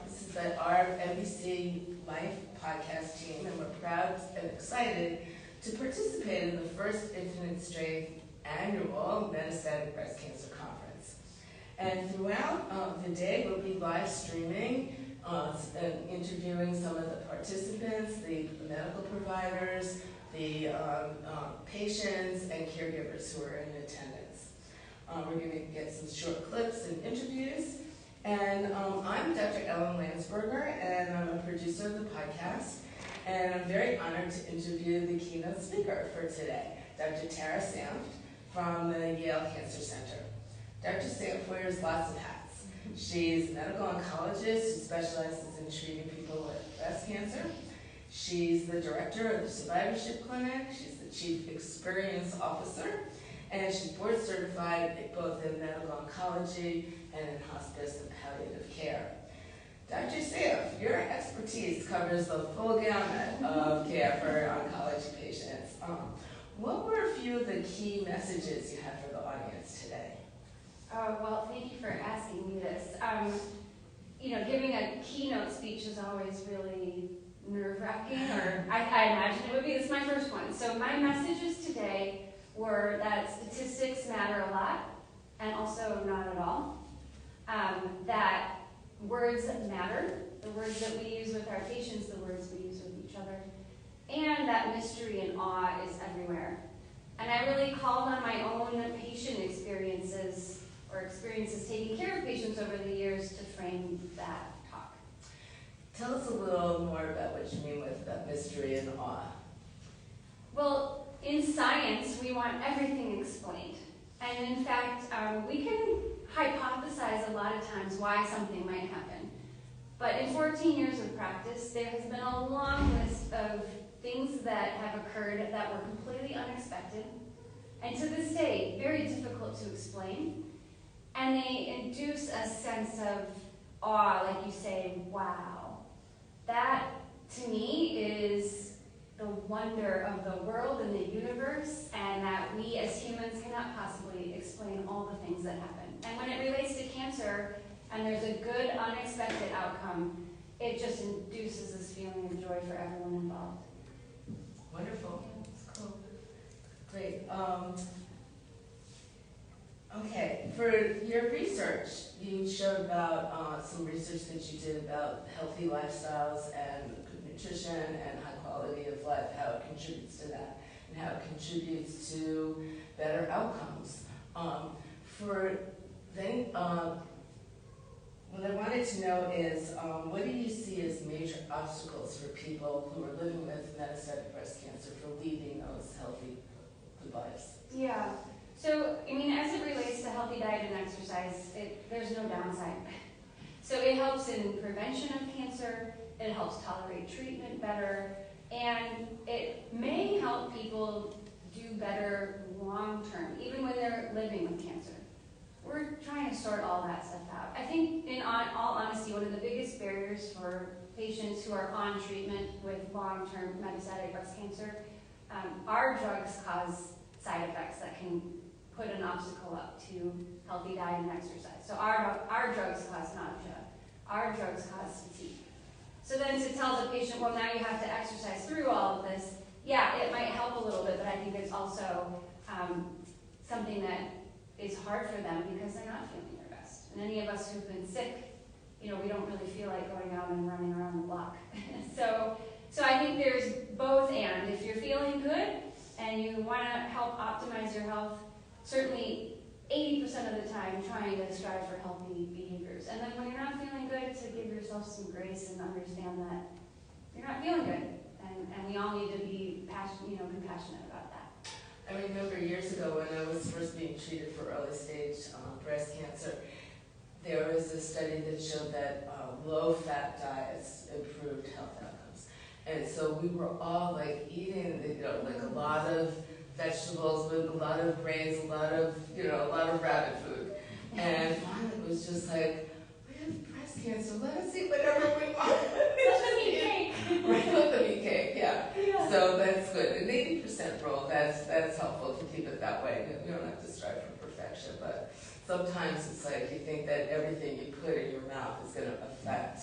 this is our NBC Life podcast team, and we're proud and excited to participate in the first Infinite Strength annual Metastatic Breast Cancer Conference. And throughout the day, we'll be live streaming and interviewing some of the participants, the medical providers, the patients and caregivers who are in attendance. We're going to get some short clips and interviews. And I'm Dr. Landsberger, and I'm a producer of the podcast. And I'm very honored to interview the keynote speaker for today, Dr. Sanft from the Yale Cancer Center. Dr. Sanft wears lots of hats. She's a medical oncologist who specializes in treating people with breast cancer. She's the director of the Survivorship Clinic. She's the chief experience officer. And she's board certified both in medical oncology and in hospice and palliative care. Dr. Sanft, your expertise covers the full gamut of care for oncology patients. What were a few of the key messages you had for the audience today? Well, thank you for asking me this. Giving a keynote speech is always really nerve-wracking, or I imagine it would be. It's my first one. So my messages today were that statistics matter a lot, and also not at all. That words matter, the words that we use with our patients, the words we use with each other, and that mystery and awe is everywhere. And I really called on my own patient experiences, or experiences taking care of patients over the years, to frame that talk. Tell us a little more about what you mean with that mystery and awe. Well, in science, we want everything explained. And in fact, we can hypothesize a lot of times why something might happen. But in 14 years of practice, there has been a long list of things that have occurred that were completely unexpected, and to this day, very difficult to explain. And they induce a sense of awe, like you say, wow. That, to me, is the wonder of the world and the universe, and that we as humans cannot possibly explain all the things that happen. And when it relates to cancer, and there's a good, unexpected outcome, it just induces this feeling of joy for everyone involved. Wonderful. That's cool. Great. Okay, for your research, you showed about some research that you did about healthy lifestyles and good nutrition and high quality of life, how it contributes to that, and how it contributes to better outcomes. What I wanted to know is, what do you see as major obstacles for people who are living with metastatic breast cancer for leading those healthy good lives? Yeah. So, as it relates to healthy diet and exercise, there's no downside. So it helps in prevention of cancer, it helps tolerate treatment better, and it may help people do better long-term, even when they're living with cancer. We're trying to sort all that stuff out. I think, in all honesty, one of the biggest barriers for patients who are on treatment with long-term metastatic breast cancer, our drugs cause side effects that can put an obstacle up to healthy diet and exercise. So our drugs cause nausea. Our drugs cause fatigue. So then to tell the patient, well, now you have to exercise through all of this, yeah, it might help a little bit, but I think it's also something that is hard for them because they're not feeling their best. And any of us who've been sick, we don't really feel like going out and running around the block. So I think there's both and. If you're feeling good and you want to help optimize your health, certainly 80% of the time trying to strive for healthy behaviors. And then when you're not feeling good, to give yourself some grace and understand that you're not feeling good. And we all need to be compassionate about that. I remember years ago when I was first being treated for early stage breast cancer, there was a study that showed that low-fat diets improved health outcomes. And so we were all eating, a lot of vegetables, with a lot of grains, a lot of rabbit food. And finally it was just we have breast cancer, let us eat whatever we want. Let them eat cake. Right, let them eat cake, yeah. So that's good. An 80% rule, that's helpful to keep it that way. We don't have to strive for perfection, but sometimes it's like you think that everything you put in your mouth is going to affect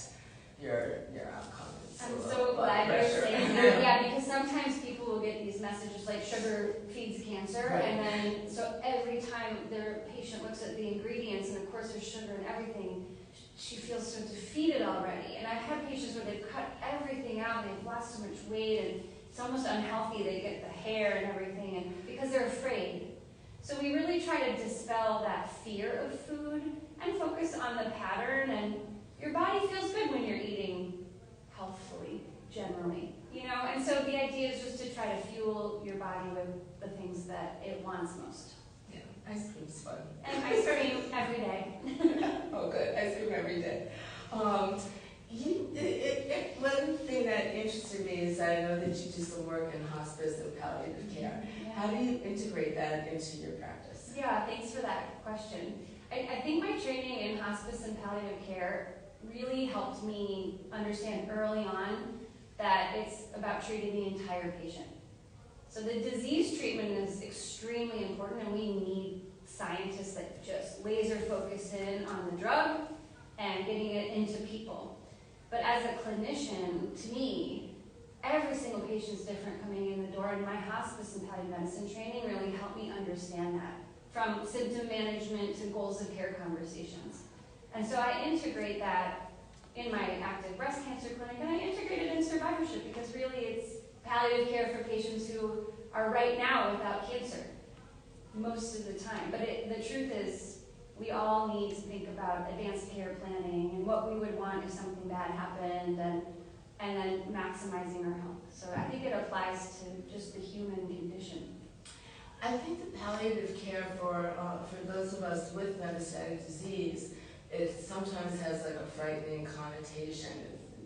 your outcome. I'm so glad you're saying that. Yeah, because sometimes people will get these messages like sugar feeds cancer, Right. and then so every time their patient looks at the ingredients, and of course there's sugar and everything, she feels so defeated already. And I've had patients where they've cut everything out, they've lost so much weight, and it's almost unhealthy. They get the hair and everything, and because they're afraid. So we really try to dispel that fear of food and focus on the pattern. And your body feels good when you're eating healthfully, generally, you know. And so the idea is just to try to fuel your body with the things that it wants most. Yeah, ice cream's fun. And ice cream every day. Oh, good. Ice cream every day. One thing that interested me is I know that you do some work in hospice and palliative care. Yeah. How do you integrate that into your practice? Yeah, thanks for that question. I think my training in hospice and palliative care really helped me understand early on that it's about treating the entire patient. So the disease treatment is extremely important, and we need scientists that just laser focus in on the drug and getting it into people. But as a clinician, to me, every single patient is different coming in the door, and my hospice and palliative medicine training really helped me understand that, from symptom management to goals of care conversations. And so I integrate that in my active breast cancer clinic, and I integrate it in survivorship, because really it's palliative care for patients who are right now without cancer, most of the time. But the truth is, we all need to think about advanced care planning and what we would want if something bad happened, and then maximizing our health. So I think it applies to just the human condition. I think the palliative care for those of us with metastatic disease, it sometimes has like a frightening connotation.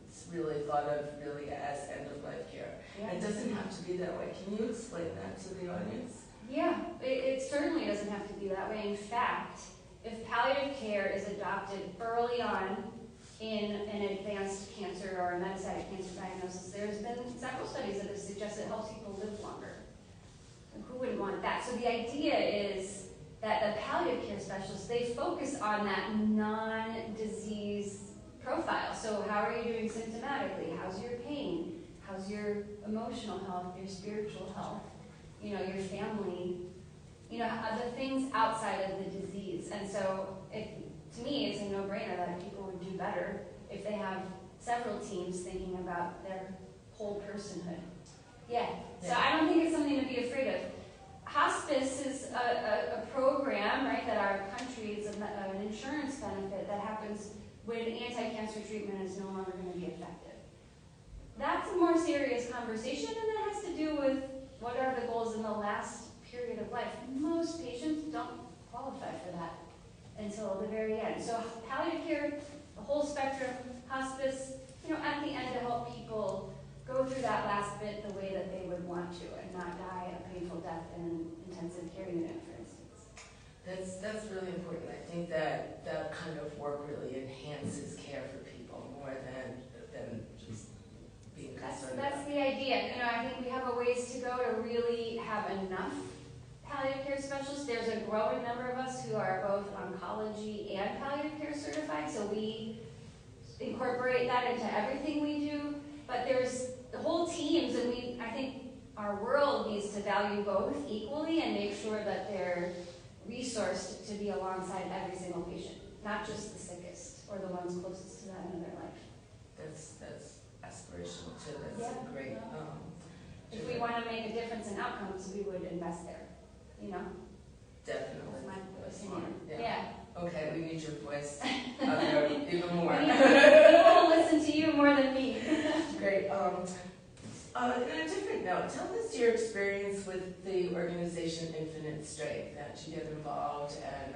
It's really thought of really as end-of-life care. Yeah. It doesn't have to be that way. Can you explain that to the audience? Yeah, it certainly doesn't have to be that way. In fact, if palliative care is adopted early on in an advanced cancer or a metastatic cancer diagnosis, there's been several studies that have suggested it helps people live longer. And who wouldn't want that? So the idea is that the palliative care specialists, they focus on that non-disease profile. So how are you doing symptomatically? How's your pain? How's your emotional health, your spiritual health, you know, your family, you know, the things outside of the disease. And so to me, it's a no-brainer that people would do better if they have several teams thinking about their whole personhood. Yeah, so I don't think it's something to be afraid of. Hospice is a program, right, that our country is an insurance benefit that happens when anti-cancer treatment is no longer going to be effective. That's a more serious conversation, and that has to do with what are the goals in the last period of life. Most patients don't qualify for that until the very end. So palliative care, the whole spectrum, hospice, you know, at the end to help people go through that last bit the way that they would want to and not die a painful death in an intensive care unit, for instance. That's really important. I think that that kind of work really enhances care for people more than just being concerned. That's the idea. You know, I think we have a ways to go to really have enough palliative care specialists. There's a growing number of us who are both oncology and palliative care certified, so we incorporate that into everything we do. But there's the whole teams, and I think our world needs to value both equally and make sure that they're resourced to be alongside every single patient, not just the sickest or the ones closest to the end of their life. That's aspirational too. That's great. If we want to make a difference in outcomes, we would invest there. You know? Definitely. That's my opinion. Yeah. Yeah. Okay, we need your voice out there even more. People listen to you more than me. Great. On a different note, tell us your experience with the organization Infinite Strength, that you get involved and.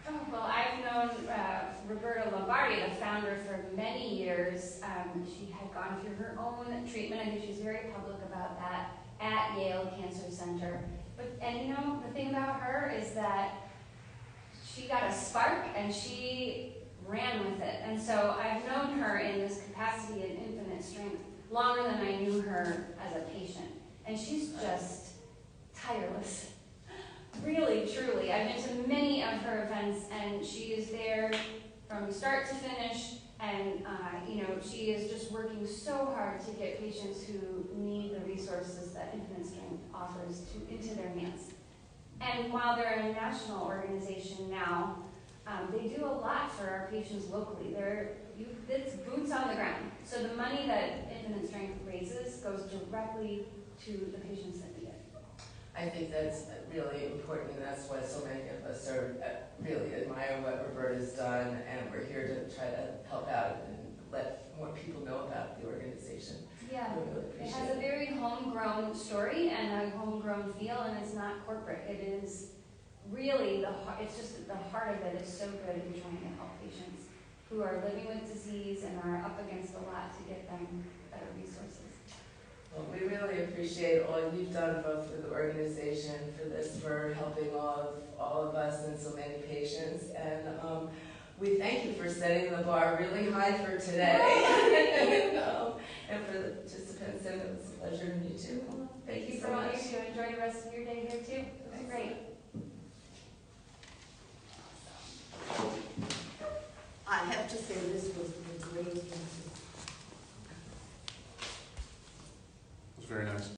Oh, well, I've known Roberta Lombardi, the founder, for many years. She had gone through her own treatment. I think she's very public about that at Yale Cancer Center. And you know, the thing about her is that she got a spark and she ran with it. And so I've known her in this capacity in Infinite Strength longer than I knew her as a patient. And she's just tireless. Really, truly. I've been to many of her events, and she is there from start to finish, and she is just working so hard to get patients who need the resources that Infinite Strength offers into their hands. And while they're a national organization now, they do a lot for our patients locally. It's boots on the ground. So the money that Infinite Strength raises goes directly to the patients that need it. I think that's really important, and that's why so many of us really admire what Roberta's done, and we're here to try to help out and let more people know about the organization. Yeah, we really appreciate it has a very homegrown story and a homegrown feel, and it's not corporate. It is really it's just the heart of it is so good in trying to help patients who are living with disease and are up against a lot to get them better resources. Well, we really appreciate all you've done, both for the organization, for helping all of us and so many patients, and we thank you for setting the bar really high for today, and for the participants, and it was a pleasure to meet you. Thank you so much. Enjoy the rest of your day here too. It was great. I have to say this was a great interview. It was very nice.